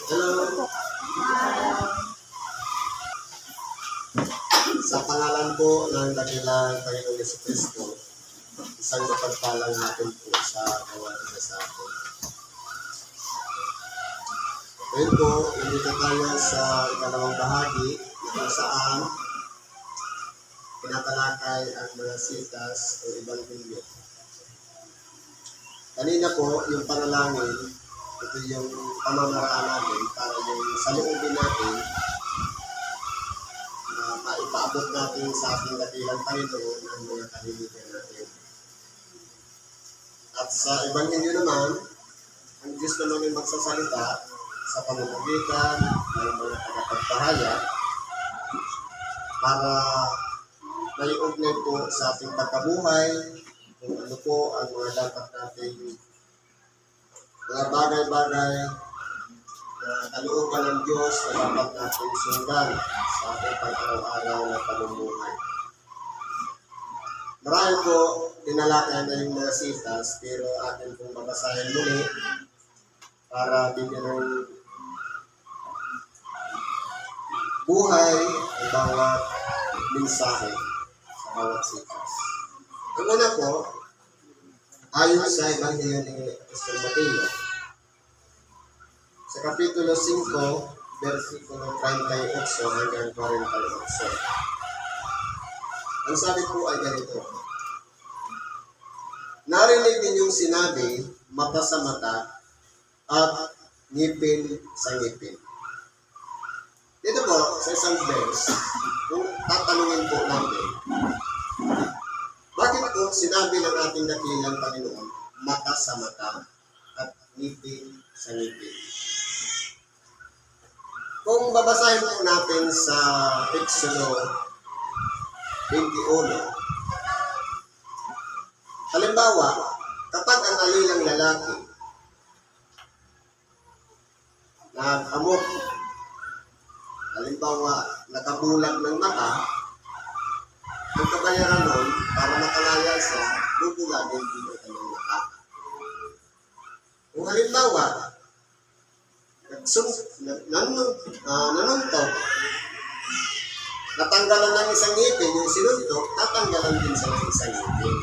Hello. Sa pangalan po ng dakilang Panginoong Jesucristo, isang mapagpalang hapon po sa bawat isa sa atin. Ngayon po, nandito tayo sa ikalawang bahagi kung saan pinatalakay ang mga sitas o Ebanghelyo. Kanina po, yung panalangin, ito yung pamamaraan natin para yung saloobin natin na maipaabot natin sa ating dakilang Panginoon ang mga kahiligan natin. At sa Ebanghelyo naman, ang Diyos naman ay magsasalita sa pamamagitan ng mga tagapagpahayag para naiugnay po sa ating pagkabuhay kung ano po ang mga dapat nating mga bagay-bagay na kalooban ng Diyos na dapat natin sundan sa ating pag-araw-araw na pamumuhay. Marami po tinalakay na yung mga sitas, pero atin pong babasahin muli para bigyan ng buhay ang bawat mensahe sa bawat sitas. Ang una po, ayon sa Ebanghelyo ni Apostol Mateo, sa Kapitulo 5, versikulo 38 hanggang 48. Ang sabi po ay ganito: narinig ninyong sinabi, mata sa mata at ngipin sa ngipin. Dito po, sa isang verse, kung tatanungin po natin, bakit po sinabi ng ating dakilang Panginoon, mata sa mata at ngipin sa ngipin? Kung babasahin po natin sa Exodo 21, halimbawa, kapag ang alilang lalaki nag-amok, halimbawa, nakabulag ng mata, ang kabayaran nun, para makalaya siya, bubulagin din ito ng mata. Kung halimbawa, nanuntok, natanggalan ng isang ngipin, yung sinuntok, tatanggalan din sa isang ngipin.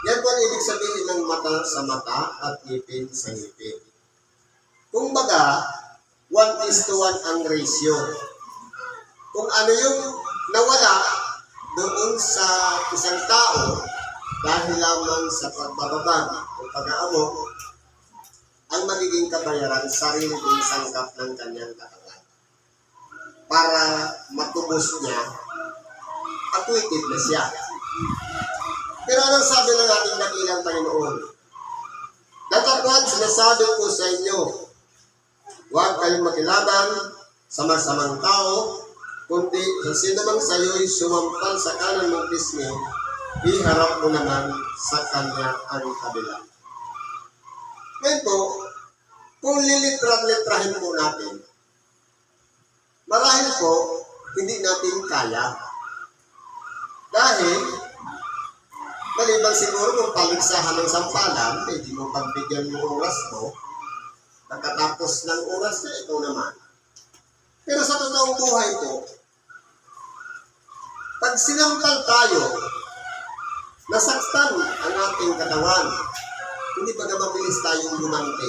Yan po ang ibig sabihin ng mata sa mata at ngipin sa ngipin. Kung baga, 1:1 ang ratio. Kung ano yung nawala doon sa isang tao dahil lamang sa pagbababag o pag-aamok, ang magiging kabayaran sarili din sangkap ng kanyang katawan. Para matubos niya, acquitted na siya. Pero anong sabi ng ating dakilang Panginoon? Datapwat, sinasabi ko sa inyo, huwag kayong makilaban sa masamang tao, kundi sa sino mang sayo'y sumampal sa kanan mong pisngi, iharap mo naman sa kanya ang kabila. Ngayon po, kung lilitra-litrahin po natin, marahil po, hindi natin kaya. Dahil, maliban siguro kung paligsahan ng sampalan, hindi mo pagbigyan ng oras mo, pagkatapos ng oras na ito naman. Pero sa totoong buhay po, pag sinampal tayo, nasaktan ang ating katawan, hindi ba na mabilis tayong lumante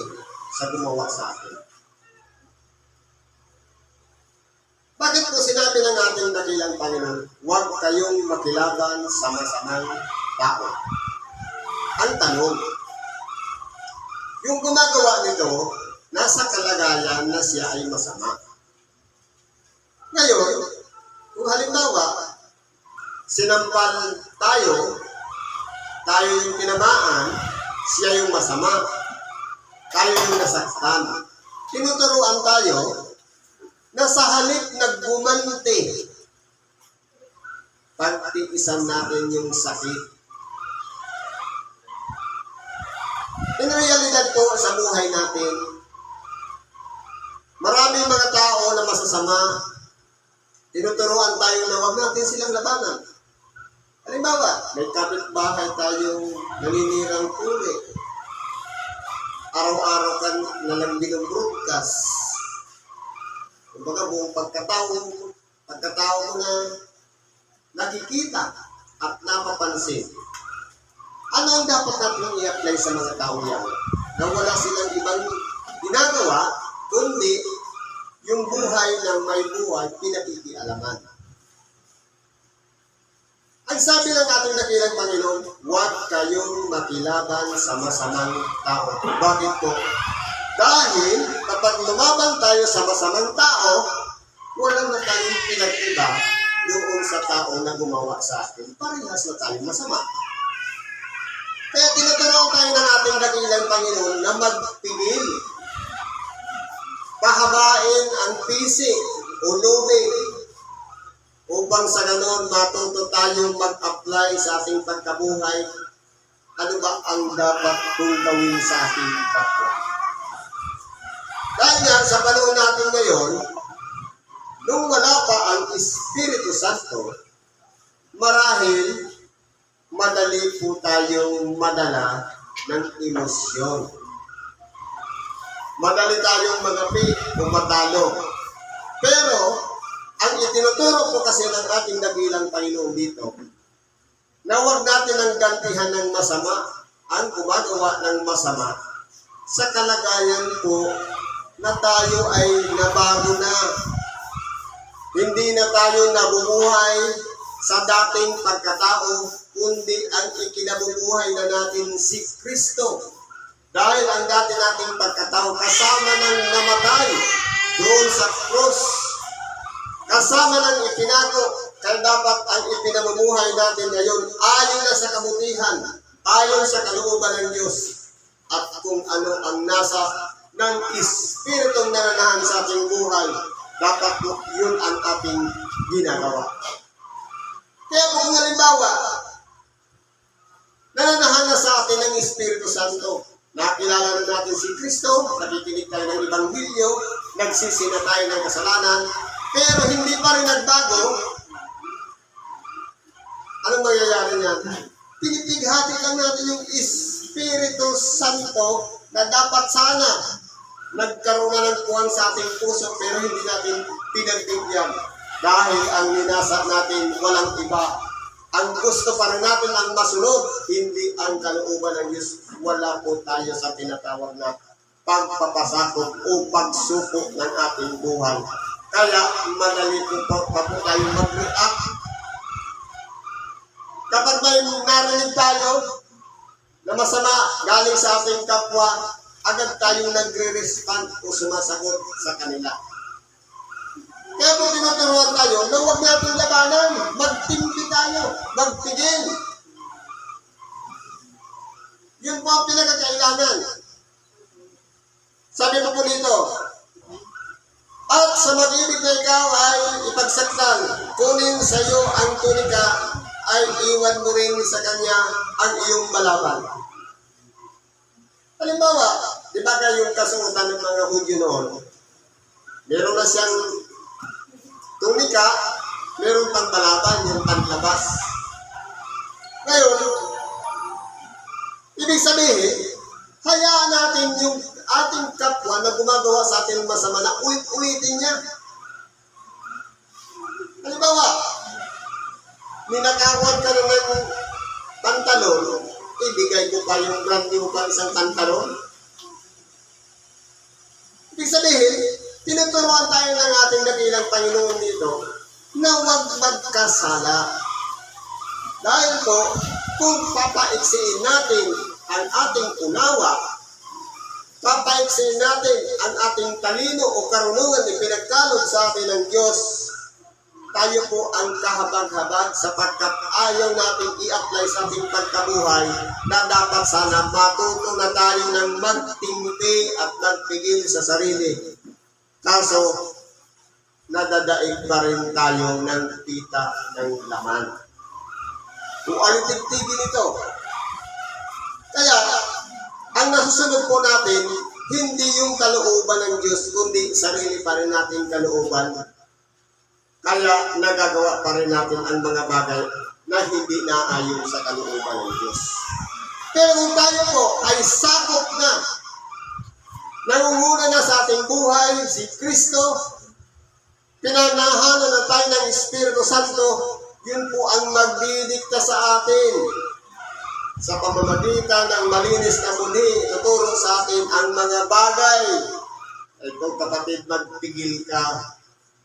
sa gumawa sa atin? Bakit po sinabi ng ating dakilang Panginoon, huwag kayong makilaban sa masamang tao? Ang tanong, yung gumagawa nito, nasa kalagayan na siya ay masama. Ngayon, kung halimbawa, sinampal tayo yung tinamaan, siya yung masama, tayo yung nasaktan. Tinuturuan tayo na sa halip naggumante, pagtiisan natin yung sakit. In realidad po sa buhay natin, maraming mga tao na masasama, tinuturuan tayo na huwag natin silang labanan. Halimbawa, may kapitbahay tayong naninirang uli. araw-araw ka nalang binubroadcast. Kumbaga buong pagkatao mo na nakikita at napapansin. Ano ang dapat natin i-apply sa mga tao yan? Na wala silang ibang ginagawa, kundi yung buhay ng may buhay pinakikialaman. Ang sabi ng ating dakilang Panginoon, huwag kayong makilaban sa masamang tao. Bakit po? Dahil kapag lumaban tayo sa masamang tao, wala na tayong pinag-iba doon sa tao na gumawa sa atin. Parehas na tayong masama. Kaya tinuturuan tayo ng ating dakilang Panginoon na magpigil. Pahabain ang pisi o lubi upang sa ganon matuto tayong mag-apply sa ating pagkabuhay. Ano ba ang dapat kong gawin sa ating kapwa? Dahil nga sa panahon natin ngayon, nung wala pa ang Espiritu Santo, marahil madali po tayong madala ng emosyon. Madali tayong magapi o matalo. Pero, ang itinuturo po kasi ng ating dakilang Panginoon dito, na huwag natin ang gantihan ng masama, ang gumagawa ng masama, sa kalagayan po na tayo ay nabago na. Hindi na tayo nabubuhay sa dating pagkatao, kundi ang ikinabubuhay na natin si Kristo. Dahil ang dati nating pagkatao kasama ng namatay doon sa krus, kasama ng ipinako, kaya dapat ang ipinamumuhay natin ngayon ayon na sa kabutihan, ayon sa kalooban ng Diyos, at kung ano ang nasa ng Espiritong nananahan sa ating buhay, dapat yun ang ating ginagawa. Kaya kung halimbawa, nananahan na sa atin ng Espiritu Santo, nakilala na natin si Kristo, nakikinig tayo ng Ebanghelyo, nagsisi na tayo ng kasalanan, pero hindi pa rin nagbago, anong mangyayari niyan? Pinipighati lang natin yung Espiritu Santo na dapat sana nagkaroon na ng puwan sa ating puso, pero hindi natin pinagbigyan. Dahil ang ninasa natin walang iba. Ang gusto pa rin natin ang masunod, hindi ang kalooban ng Diyos. Wala po tayo sa tinatawag na pagpapasakop o pagsupok ng ating buhay. Kaya madali po pa po tayo mag-react. Kapag may narinig tayo na masama galing sa ating kapwa, agad tayong nagre-respond o sumasagot sa kanila. Kaya po tinuturuan tayo na huwag natin labanan, magtimpi tayo, magpigil. Yun po ang pinagkakailangan. Sabi mo po dito, at sa mag-ibig na ikaw ay ipagsaktan, kunin sa iyo ang tunika, ay iwan mo rin sa kanya ang iyong balaban. Halimbawa, di ba yung kasuotan ng mga Hudyo noon? Meron na siyang tunika, meron pang balaban, yung panlabas. Ngayon, ibig sabihin, hayaan natin yung ating kapwa na gumagawa sa ating masama na ulit-ulitin niya. Halimbawa, ninakawan ka na ng pantalon, ibigay ko pa yung brand new pa isang pantalon. Ibig sabihin, tinuturuan tayo ng ating dakilang Panginoon dito na huwag magkasala. Dahil po, kung papaiksiin natin ang ating unawa, papaiksiin natin ang ating talino o karunungan na pinagkalog sa atin ng Diyos, tayo po ang kahabag-habag sapagkat ayaw natin i-apply sa ating pagkabuhay na dapat sana matuto na tayo ng magtimpi at magpigil sa sarili. Kaso, nadadaig pa rin tayo ng tita ng laman. Kung alitigtigin ito. Kaya, ang nasusunod po natin, hindi yung kalooban ng Diyos, kundi sarili pa rin natin kalooban. Kaya nagagawa pa rin natin ang mga bagay na hindi naayon sa kalooban ng Diyos. Pero kung tayo po ay sakop na Nangunguna na sa ating buhay, si Kristo. Pinanahanan na tayo ng Espiritu Santo. Yun po ang magdidikta sa atin. Sa pamamagitan ng malinis na muli, tuturo sa atin ang mga bagay. Ito kapatid, magpigil ka.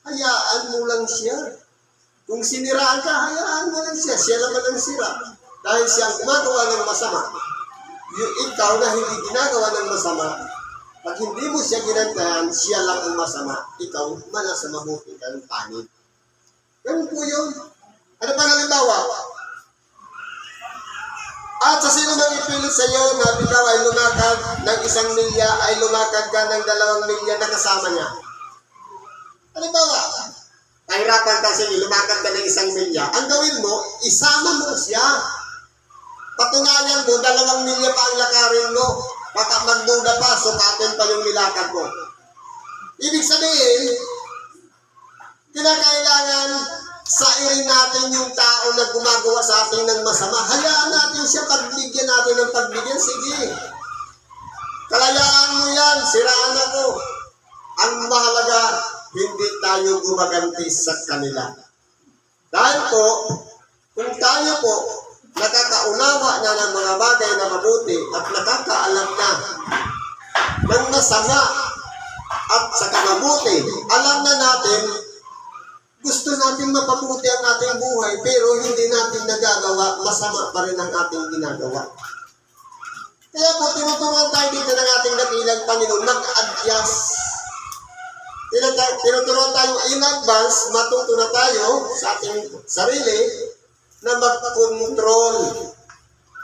Hayaan mo lang siya. Kung siniraan ka, hayaan mo lang siya. Siya naman ang sira. Dahil siya ang gumagawa ng masama. Yung ikaw na hindi ginagawa ng masama, pag hindi mo siya ginantahan, siya lang ang masama. Ikaw, manasa mabuti kang panig. Ganun po yun. Ano pa halimbawa? At sa sino mang ipilit sa iyo na ikaw ay lumakad ng 1 milya, ay lumakad ka ng 2 milya na kasama niya. Halimbawa, kahirapan kasi lumakad ka ng 1 milya. Ang gawin mo, isama mo siya. Patunayan mo, 2 milya pa ang lakarin mo. Baka magduda pa, sukatin pa yung nilakad mo. Ibig sabihin, kinakailangan sairin natin yung tao na gumagawa sa atin ng masama. Hayaan natin siya, pagbigyan natin ng pagbigyan. Sige. Kalayaan mo yan, siraan ako. Ang mahalaga, hindi tayo gumaganti sa kanila. Dahil po, kung tayo po, nakakaunawa na ng mga bagay na mabuti at nakakaalam na ng masama at saka mabuti, alam na natin, gusto natin mapabuti ang ating buhay, pero hindi natin nagagawa, masama pa rin ang ating ginagawa. Kaya po, tinuturuan tayo dito ng ating dakilang Panginoon, mag-adjust. Tinuturuan tayo in advance, matuto na tayo sa ating sarili na mag-control.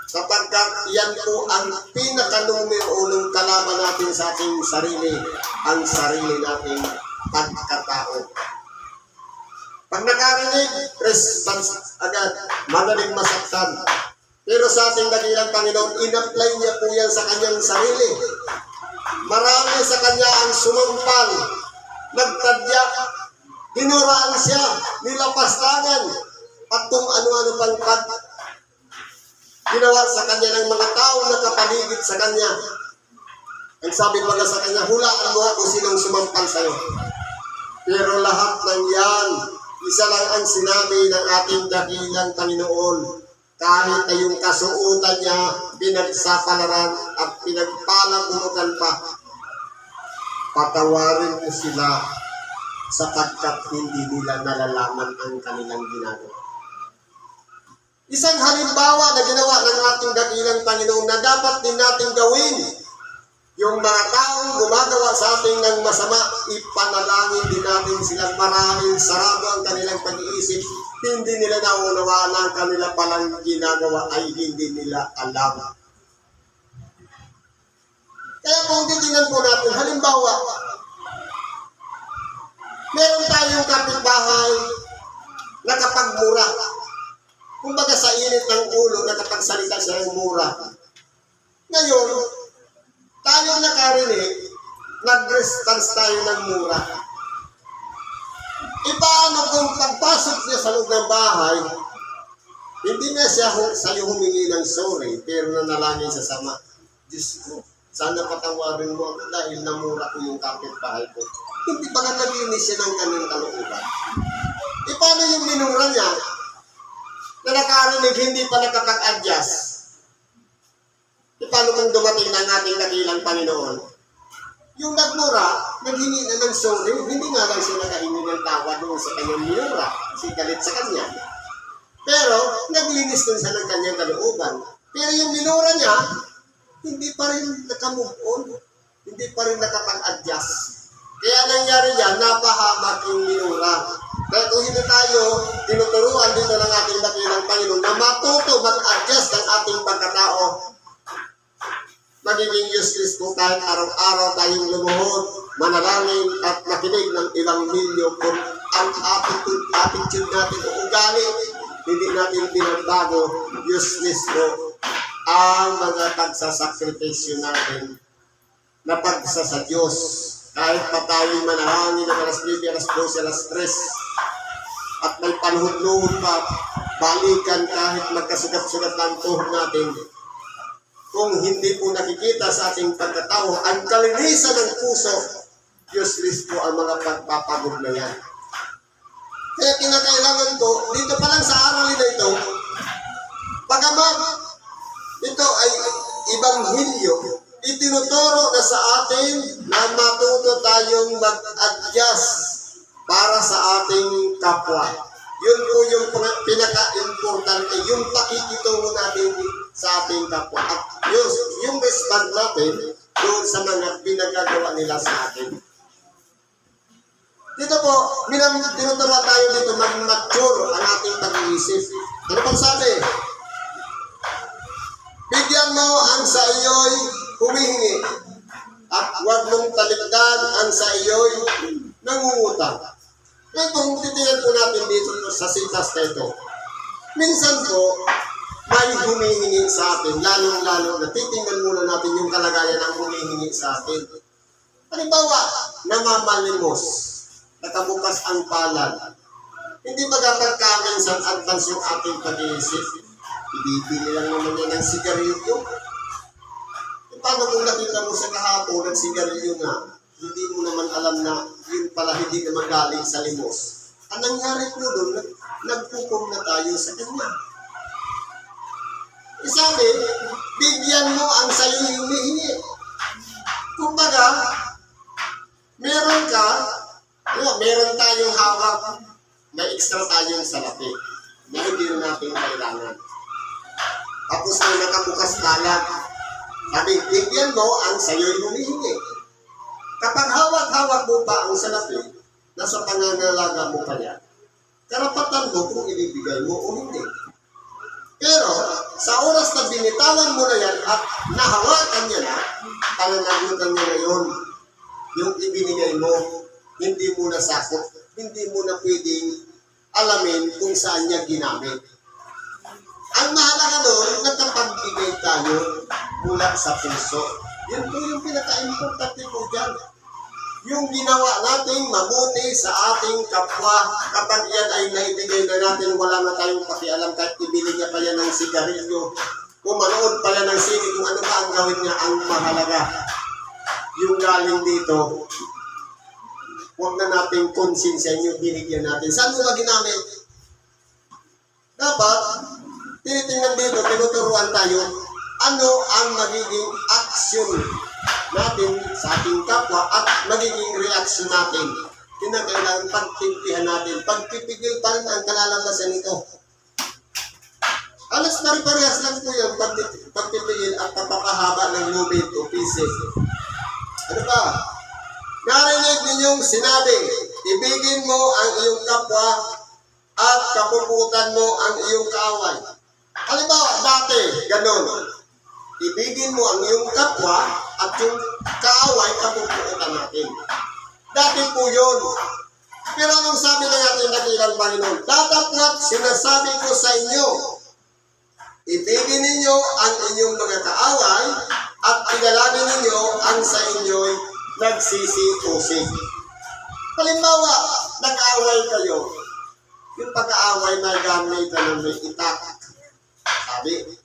Sapagkat yan po ang pinaka-numero unong kalaban natin sa ating sarili, ang sarili nating pagkatao. Pag nakarinig, response agad, madaling masaktan. Pero sa ating dakilang Panginoon, in-apply niya po yan sa kanyang sarili. Marami sa kanya ang sumampal, nagtadya, hinuraan siya, nilapastangan, at kung ano-ano pang ginawa sa kanya ng mga tao na kapaligid sa kanya. Ang sabi pala sa kanya, hulaan mo kung sinong sumampal sa'yo. Pero lahat ng yan, isa lang ang sinabi ng ating dakilang Panginoon. Kahit na yung kasuotan niya, pinagsapalaran at pinagpalagunutan pa, patawarin mo sila sapagkat hindi nila nalalaman ang kanilang ginagawa. Isang halimbawa na ginawa ng ating dakilang Panginoon na dapat din natin gawin. Yung mga taong gumagawa sa atin ng masama, ipanalangin din natin silang marahil sarado ang kanilang pag-iisip. Hindi nila naunawaan ang kanila palang ginagawa ay hindi nila alam. Kaya kung titingnan po natin, halimbawa, meron tayong kapitbahay na kapagmura. Kumbaga sa init ng ulo, nakapagsalita siya ng mura. Ngayon, tayo nakarinig, nag-response tayo ng mura. Paano kung pagpasok niya sa loob ng bahay, hindi na siya sa'yo humingi ng sorry, pero nanalangin sa sama. Diyos ko, sana patawarin mo ako dahil namura ko yung kapitbahay ko. Hindi ba nga naglinis siya ng kanyang kalooban? Paano yung minura niya na nakarinig hindi pa nakapag-adjust? Paano kung dumating ng ating dakilang Panginoon? Yung nagmura, naghingi na ng sorry, hindi nga lang siya nakahingi ng tawa doon sa kanyang minura, kasi galit sa kanya. Pero, naglinis din siya ng kanyang kalooban. Pero yung minura niya, hindi pa rin nakamove on, hindi pa rin nakapag-adjust. Kaya nangyari yan, napahamak yung minura. Kaya kung hindi tayo tinuturuan dito ng ating dakilang Panginoon na matuto mag-adjust ng ating pagkatao, magiging useless po kahit araw-araw tayong lumuhod, manalangin at makinig ng Ebanghelyo kung ang attitude natin o ugali, hindi natin pinagbago, useless po ang mga pagsasakripisyo natin na pagsasa Diyos. Kahit pa tayo'y manalangin ng alas 9, alas 12, alas 3, at may panuhod-luhod pa, balikan kahit magkasugat-sugat ng tuhod natin, kung hindi po nakikita sa ating pagkatao ang kalinisan ng puso, useless po ang mga pagpapagod na yan. Kaya kinakailangan ko, dito pa lang sa aralin na ito, pagamat ito ay ibanghilyo, itinuturo na sa atin na matuto tayong mag-adjust para sa ating kapwa. Yun po yung pinaka-importante, yung pakikitungo natin sa ating kapwa. At yung respond natin doon sa mga pinagagawa nila sa atin. Dito po, tinuturo tayo dito mag-mature ang ating pag-iisip. Ano pang sabi? Bigyan mo ang sa iyo'y humihingi at huwag mong talikdan ang sa iyo'y nangungutang. Ngayon kung titingnan po natin dito sa sitas na ito, minsan po may humihingi sa atin, lalong-lalo na titingnan muna natin yung kalagayan ng humihingi sa atin. Halimbawa, namamalimos, nakabukas ang palad. Hindi magkakakamay sa advance yung ating pag-iisip. Ibibili lang naman niya ng sigarilyo. E paano kung nakita mo sa kahapon ng sigarilyo nga, hindi mo naman alam na yun pala hindi naman galing sa limos. Ang nangyari po doon, nagpukom na tayo sa kanya. Sabi, bigyan mo ang sa'yo humihingi. Kumbaga, meron tayong hawak, may extra tayong salapi na hindi natin kailangan. Tapos may nakabukas palad. Sabi, bigyan mo ang sa'yo'y humihingi. Kapag hawak-hawak mo pa ang salapi, nasa pangangalaga mo pa yan, karapatan mo kung ibibigay mo o hindi. Pero, sa oras na binitawan mo na yan at nahawakan niya na, pananagutan niya ngayon, yung ibinigay mo, hindi mo na sakot, hindi mo na pwedeng alamin kung saan niya ginamit. Ang mahalaga doon, nagkapagbigay tayo mula sa puso. Yun po yung pinaka-importante po dyan. Yung ginawa nating mabuti sa ating kapwa, kapag yan ay naibigay na natin, wala na tayong pakialam kahit ibili niya pa yan ng sigarilyo, kung manood pa yan ng sine, kung ano pa ang gawin niya, ang mahalaga. Yung galing dito, huwag na nating konsensya yung binigyan natin. Saan mo ba ginamit? Dapat, tinitingnan dito, tinuturuan tayo, ano ang magiging action natin sa ating kapwa at magiging reaction natin. Kinakailangan pagpipilihan natin. Pagpipigil pa rin ang kalalabasan nito. Alas pare-parehas lang po yung pagpipigil at pagpapahaba ng moment o pieces. Ano pa? Narinig ninyong sinabi, ibigin mo ang iyong kapwa at kapuputan mo ang iyong kaaway. Halimbawa, dati, ganun. Ibigin mo ang iyong kapwa at yung kaaway, kapuputan natin. Dati po yun. Pero anong sabi na natin dakilang Panginoon? Datapwat sinasabi ko sa inyo, ibigin ninyo ang inyong mga kaaway at idalangin ninyo ang sa inyo'y nagsisi-usig. Halimbawa, nag-aaway kayo. Yung pag-aaway na gamit na may itak. Sabi,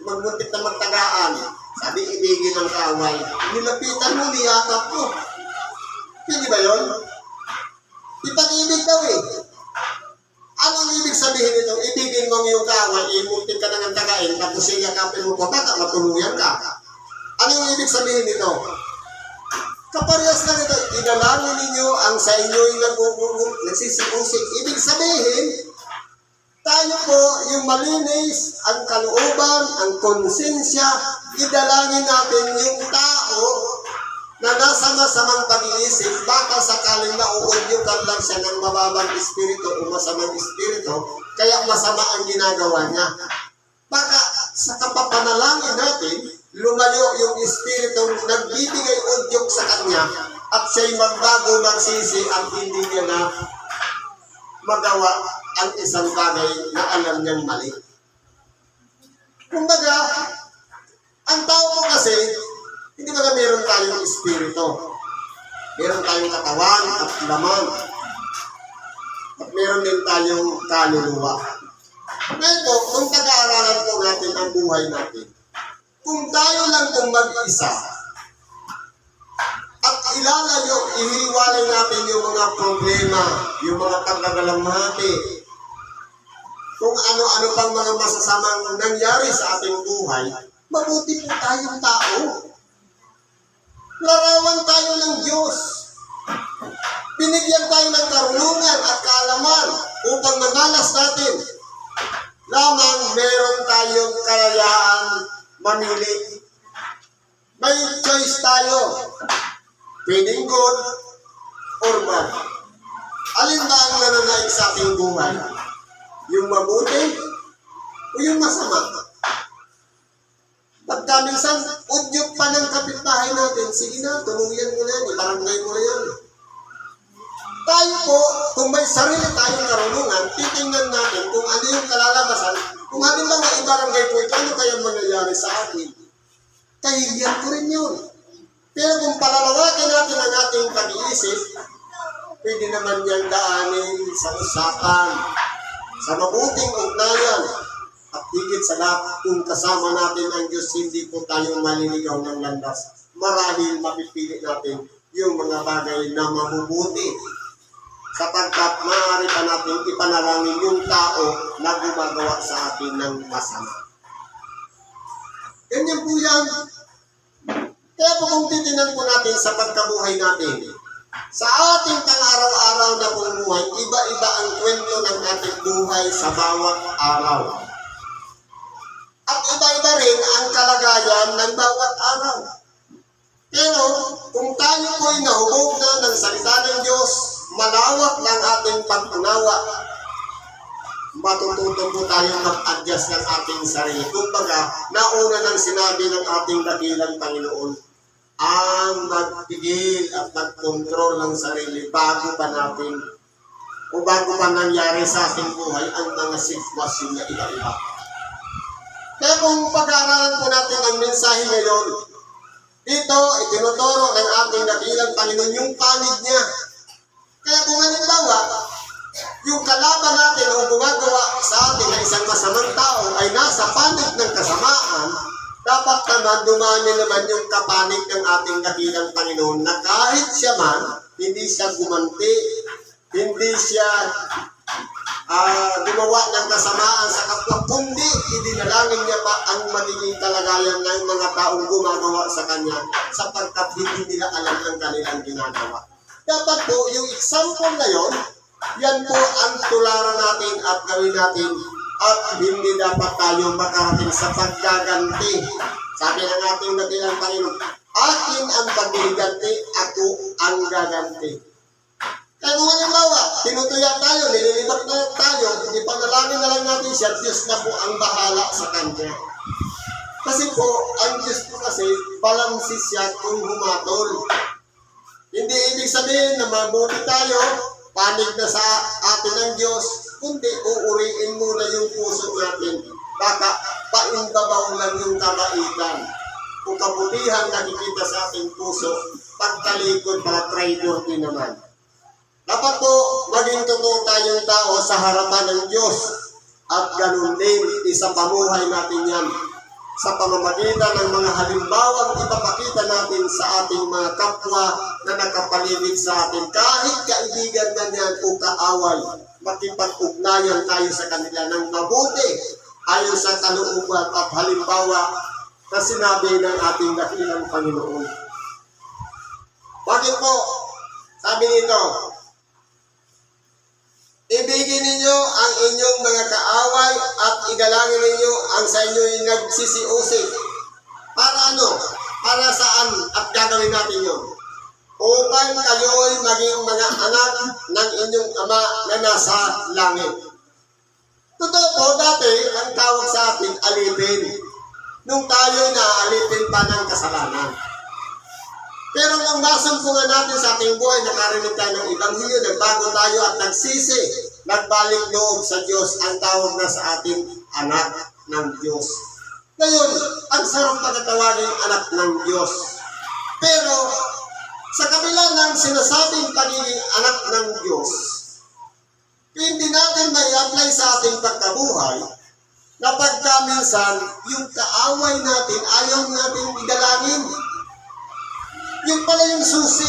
magmuntik na magtagaan. Sabi, ibigin ang kaaway. Nilapitan mo, niyakap mo. Hindi ba yun? Ipag-ibig daw eh. Anong ibig sabihin nito? Ibigin mo yung kaaway, imuntik ka na ng tagain, tapos iyakapin mo pa, baka matuluyan ka. Anong ibig sabihin nito? Kaparehas lang ito, idalangin ninyo ang sa inyo'y nagsisiusig. Ibig sabihin, tayo po yung malinis, ang kalooban, ang konsensya, idalangin natin yung tao na nasa masamang pag-iisip, baka sakaling nauudyukan lang siya ng mababang espiritu o masamang espiritu, kaya masama ang ginagawa niya. Baka sa kapapanalangin natin, lumayo yung espiritu nagbibigay udyok sa kanya at siya'y magbago, magsisi at hindi niya na magawa ang isang bagay na alam niyang mali. Kumbaga, ang tao mo kasi, hindi ba meron tayong espiritu? Meron tayong katawan at laman. At meron din tayong kaluluwa. Ngayon po, kung pag-aaralan po natin ang buhay natin, Kung tayo lang kung mag-isa, at ilalayo, ihiwalay natin yung mga problema, yung mga pagkagalamhati, kung ano-ano pang mga masasamang nangyari sa ating buhay, mabuti po tayong tao. Larawan tayo ng Diyos. Binigyan tayo ng karunungan at kaalaman upang manalas natin. Lamang meron tayong kalayaan mamili. May choice tayo. Pwedeng good or bad. Alin ba ang nananaig sa ating buhay? Yung mabuti o yung masama? Pagka minsan, udyok pa ng kapitbahay natin, sige na, tuluyan mo na yan, ibarangay mo na yan. Tayo po, kung may sarili tayong karunungan, titingnan natin kung ano yung kalalabasan. Kung halimbawa ibarangay po ito, ano kaya mangyayari sa akin? Kahihiyan ko rin yun. Pero kung palalawakin natin ang ating pag-iisip, pwede naman niyang daanin sa usapan, sa mabuting ugnayan, at higit sa lahat, kung kasama natin ang Diyos, hindi po tayo maliligaw ng landas. Marahil mapipili natin yung mga bagay na mabubuti. Sapagkat maaari pa natin ipanalangin yung tao na gumagawa sa atin ng masama. Ganyan po yan. Kaya po kung titinan po natin sa pagkabuhay natin, sa ating pang-araw-araw na pumuhay, iba-iba ang kwento ng ating buhay sa bawat araw. At iba-iba rin ang kalagayan ng bawat araw. Pero kung tayo po'y nahubog na ng salita ng Diyos, malawak ng ating pag-unawa, matututo po tayo mag-adjust ng ating sarili. Kumbaga, nauna nang sinabi ng ating dakilang Panginoon, ang magpigil at magkontrol ng sarili bago pa natin o bago pa nangyari sa ating buhay ang mga sitwasyon na iba-iba. Kaya kung pag-aaralan po natin ang mensahe ngayon, dito itinuturo ng ating dakilang Panginoon yung panig niya. Kaya kung halimbawa, yung kalaban natin o gumagawa sa atin na isang masamang tao ay nasa panig ng kasamaan, dapat naman dumami naman yung kapanig ng ating dakilang Panginoon na kahit siya man, hindi siya gumanti, hindi siya gumawa ng kasamaan sa kapwa, kundi idinalangin niya pa ang magiging kalagayan ng mga taong gumagawa sa kanya sapagkat hindi nila alam ang kanilang ginagawa. Dapat po, yung example na yon, yan po ang tularan natin at gawin natin at hindi dapat tayo makarating sa paggaganti. Sabi ng ating dakilang Panginoon, akin ang paggaganti, ako ang gaganti. Kaya kung halimbawa, tinutuya tayo, nililibat na tayo, ipanalangin na lang natin siya, Diyos na po ang bahala sa kanya. Kasi po, ang Diyos po kasi, balansi siya kung humatol. Hindi ibig sabihin na mabuti tayo, panig na sa atin ng Diyos, kundi uuriin muna yung puso natin. Baka paimbabaw lang yung kabaitan. Kung kabutihan nakikita sa ating puso, pagtalikod para traidor din naman. Dapat po, maging totoo tayong tao sa harapan ng Diyos. At ganun din, isang pamuhay natin yan. Sa pamamagitan ng mga halimbawang ipapakita natin sa ating mga kapwa na nakapaligid sa atin. Kahit kaibigan na yan o kaaway, makipag-ugnayan tayo sa kanila ng mabuti ayon sa kalooban at halimbawa na sinabi ng ating dakilang Panginoon. Bakit po? Sabi nito, ibigin ninyo ang inyong mga kaaway at igalangin ninyo ang sa inyo'y nagsisiusig. Para ano? Para saan at gagawin natin yun? Upang kayo'y maging mga anak ng inyong ama na nasa langit. Totoo po, dati ang tawag sa atin alipin. Nung tayo'y naaalipin pa ng kasalanan. Pero nung nasumpungan natin sa ating buhay, nakarinig tayo ng Ebanghelyo, nagbago tayo at nagsisi, nagbalik loob sa Diyos, ang tawag na sa ating anak ng Diyos. Ngayon, ang sarap pagkatawagin anak ng Diyos. Pero, sa kabila ng sinasabing pagiging anak ng Diyos, hindi natin may apply sa ating pagkabuhay, na pagka minsan, yung kaaway natin, ayaw natin idalangin. Yun pala yung susi.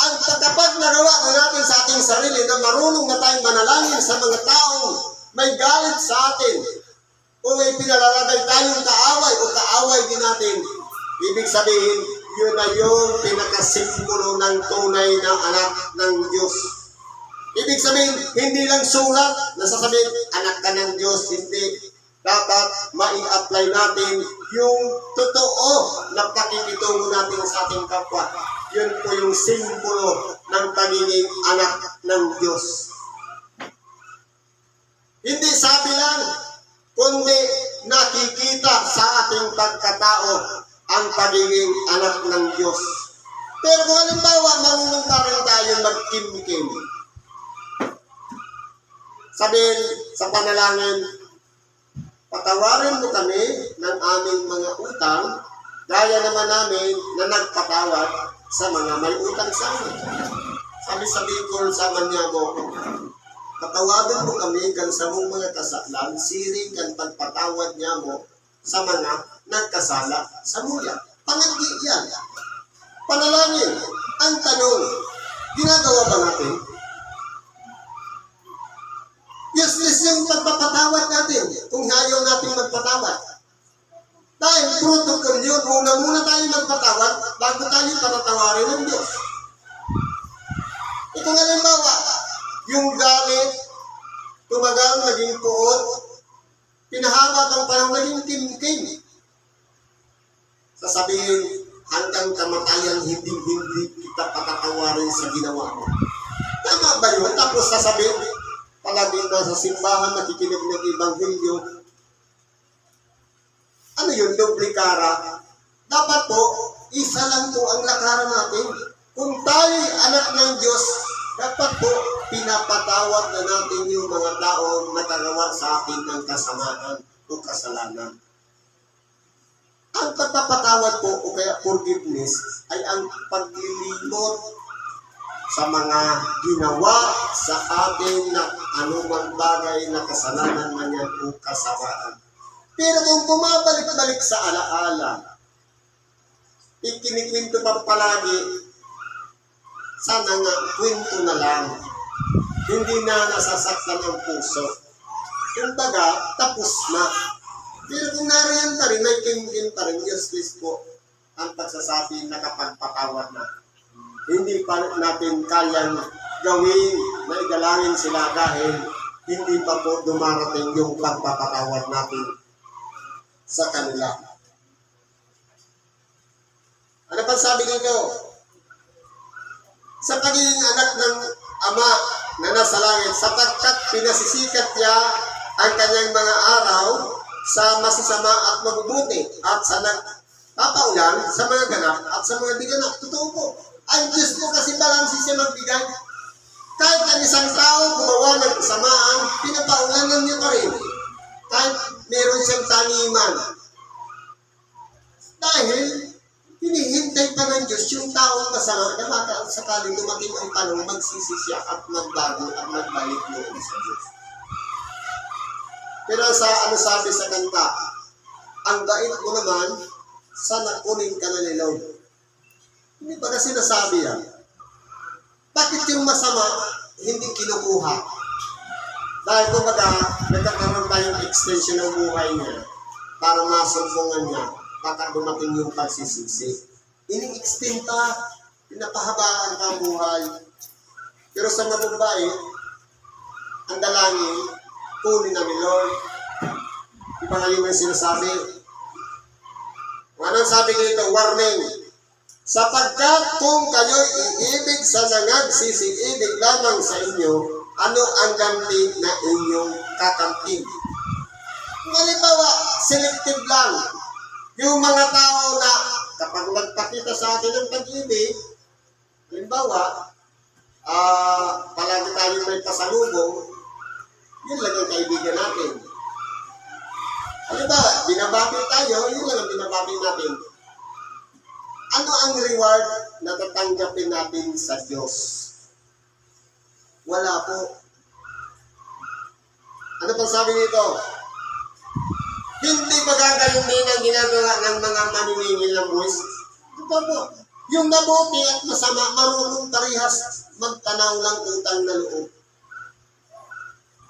Ang kapag nagawa na natin sa ating sarili na marunong na tayong manalangin sa mga taong may galit sa atin o may pinalalagay tayong kaaway o kaaway din natin, ibig sabihin, yun na yung pinakasimbolo ng tunay na anak ng Diyos. Ibig sabihin, hindi lang sulat na sasabihin, anak ka ng Diyos, hindi. Dapat mai-apply natin yung totoo na pakikitungo natin sa ating kapwa. Yun po yung simbolo ng pagiging anak ng Diyos. Hindi sabi lang, kundi nakikita sa ating pagkatao ang pagiging anak ng Diyos. Pero kung halimbawa, marunong pa rin tayo mag-kim-kim. Sabihin sa panalangin, patawarin mo kami ng aming mga utang, gaya naman namin na nagpatawad sa mga may utang sa amin. Sabi sa Bicol, sa Maniago, patawarin mo kami kan sa mong mga kasalan, siring kan pagpatawad niya mo sa mga nagkasala sa muya. Pangandi yan. Panalangin. Ang tanong, ginagawa ba natin? Useless yung pagpapatawad natin kung ayaw natin magpatawad. Dahil protocol yun, muna tayo magpatawad bago tayo panatawarin ng Diyos. Ito nga halimbawa, yung galit, tumagal, naging puot, pinahaba ang panahon, naging kim-kim. Sasabihin, hanggang kamatayan, hindi kita patatawarin sa ginawa mo. Tama ba yun? Tapos sasabihin, palagi na sa simbahan, nakikinig ng Ebanghelyo. Ano yun, doble kara? Dapat po, isa lang po ang lakaran natin. Kung tayo'y anak ng Diyos, dapat po, pinapatawad na natin yung mga taong nakagawa sa atin ng kasamaan o kasalanan. Ang pagpapatawad po, o kaya forgiveness, ay ang paglilimot sa mga ginawa sa atin na anumang bagay na kasalanan man yan o kasamaan. Pero kung bumabalik-balik sa alaala, ikinikwento pa palagi, sana nga kwento na lang. Hindi na nasasaktan ang puso. Kumbaga, tapos na. Pero kung nariyan pa rin, may kim-kim pa rin, useless po ang pagsasabi na kapag patawad na. Hindi pa natin kayang gawin na idalangin sila dahil hindi pa po dumarating yung pagpapatawad natin sa kanila. Ano pa sabi dito? Sa pagiging anak ng Ama na nasa langit, sapagkat pinasisikat niya ang kanyang mga araw sa masasama at mabubuti at sa nagpapaulan sa mga ganap at sa mga diganap. Totoo po. Ang Diyos po kasi balansi siya magbigay. Kahit ang isang tao gumawa ng kasamaan, pinapaulanan niya pa rin. Kahit meron siyang taniman. Dahil hinihintay pa ng Diyos yung taong masama na baka sakaling dumating ang panahon, magsisi siya at magbago at magbalik loob sa Diyos. Pero sa ano sabi sa kanta, ang bait mo naman, sana kunin ka na nilaw. Hindi ba kasi nasabi yan? Bakit yung masama, hindi kinukuha? Dahil kumbaga, nagkakaroon tayong extension ng buhay niya para masumbungan niya, baka dumating yung pagsisisi. Ini-extend pa, pinapahabaan ka ang buhay. Pero sa mababait, ang dalangin, kunin na ni Lord. Iba nga yung sinasabi. Anong sabi dito? Warning. Sapagkat kung kayo'y iibig sa nangagsisiibig lamang sa inyo, ano ang ganti na inyong kakamtin? Kung halimbawa, selective lang. Yung mga tao na kapag nagpakita sa atin ng pag-ibig, halimbawa, palagi tayo may pasalubong, yun lang ang kaibigan natin. Halimbawa, binabati tayo, yun lang ang binabati natin. Ano ang reward na tatanggapin natin sa Diyos? Wala po. Ano pang sabi nito? Hindi ba gagawin din ang ginagawa ng mga maniningil ng buwis? Ito po, yung mabuti at masama, marunong parihas magtanaw ng utang na loob.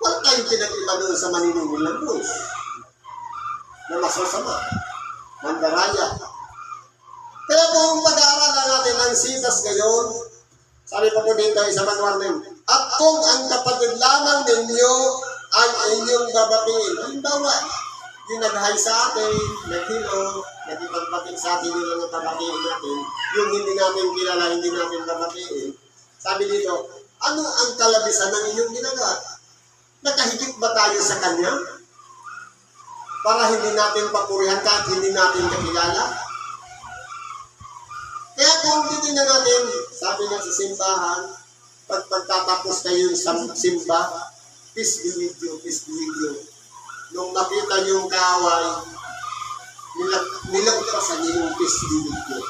Wala tayong pinag-iba doon sa maniningil ng buwis na masasama, mandaraya. Kaya kung pag-aaralan natin ang sitas ngayon, sabi pa po dito sa Manuarnem, at kung ang kapatid lamang ninyo ang inyong babatiin, halimbawa, yung nag-hi sa atin, nag-hello, nagipagbating sa atin nila ng babatiin natin, yung hindi natin kilala, hindi natin babatiin, sabi dito, ano ang kalabisan ng inyong ginagawa? Nakahigit ba tayo sa kanya? Para hindi natin papurihan kahit hindi natin kakilala? Kaya kung titignan natin, sabi nga sa simbahan, pag pagtatapos kayo sa simba, peace be with you, peace be with you. Nung nakita yung kaaway, nilagpasan niyo yung peace be with you.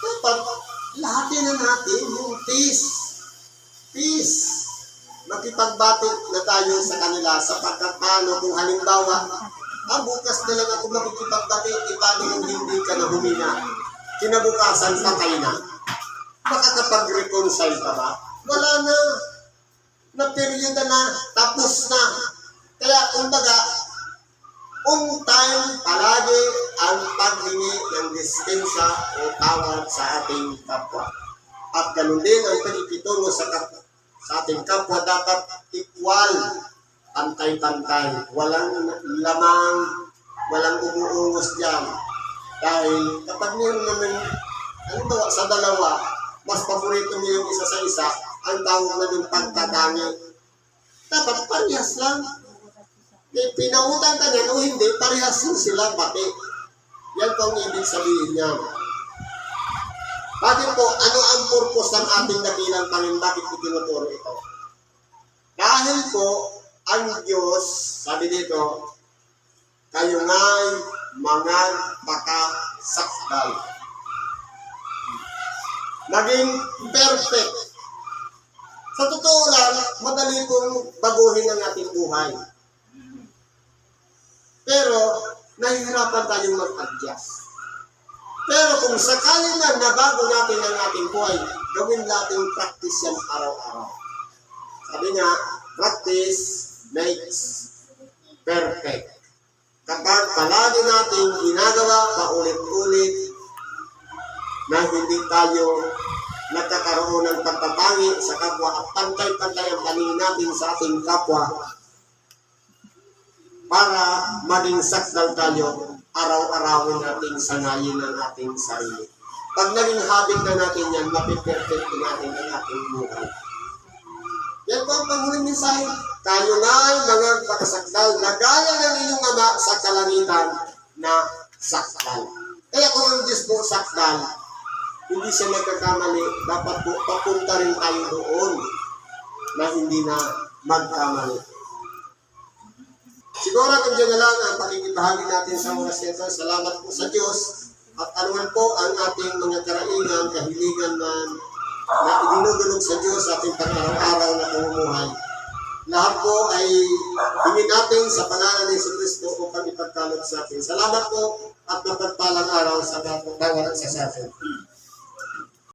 Dapat, lahatin na natin yung peace. Peace. Makipagbati na tayo sa kanila sapagkat paano kung halimbawa, bukas na lang ako makikipagbati, paano kung hindi ka na humina? Kinabukasan patay na. Makakapag-reconcile ka ba? Wala na. Na-period na. Tapos na. Kaya, kumbaga, on time palagi ang paghingi ng dispensya o tawad sa ating kapwa. At ganun din ang pagkikitungo sa ating kapwa dapat equal, pantay-pantay. Walang lamang, walang umuungos dyan. Dahil kapag meron naman, halimbawa sa dalawa, mas paborito mo yung isa sa isa, ang tawag na yung pagtatangi. Dapat parehas lang. Pinautang ka niyan o hindi, parehas din sila pati. Yan po ang ibig sabihin niya. Bakit po, ano ang purpose ng ating dakilang Panginoon? Bakit ko tinuturo ito? Dahil po, ang Diyos, sabi dito, kayo nga'y mga pakasakdal. Naging perfect. Sa totoo lang, madali pong baguhin ang ating buhay. Pero, nahihirapan tayong mag-adjust. Pero kung sakali na nabago natin ang ating buhay, gawin natin practice yan araw-araw. Sabi nga, practice makes perfect. Kapag palagi natin ginagawa paulit-ulit na hindi tayo nagkakaroon ng pagtatangi sa kapwa at pantay-pantay ang paningin natin sa ating kapwa para maging sakdal tayo, araw-arawin natin sangayin ang ating sarili. Pag naging habit na natin yan, mapiperfect natin ang ating buhay. Yan po ang panghuling mensahe. Tayo nga'y mga pakasakdal na gaya ng inyong ama sa kalangitan na sakdal. Kaya kung ang Diyos po sakdal, hindi siya nagkakamali, dapat po papunta rin tayo doon na hindi na magkamali. Siguro kung dyan na lang ang pakikibahagi natin sa oras nito. Salamat po sa Diyos at anuman po ang ating mga karainan, kahiligan na idinudulog sa Diyos sa ating pang-araw-araw na pamumuhay. Lahat po ay hingin natin sa pangalan ni Kristo upang ipagkaloob sa atin. Salamat po at mapagpalang araw sa bawat isa sa atin.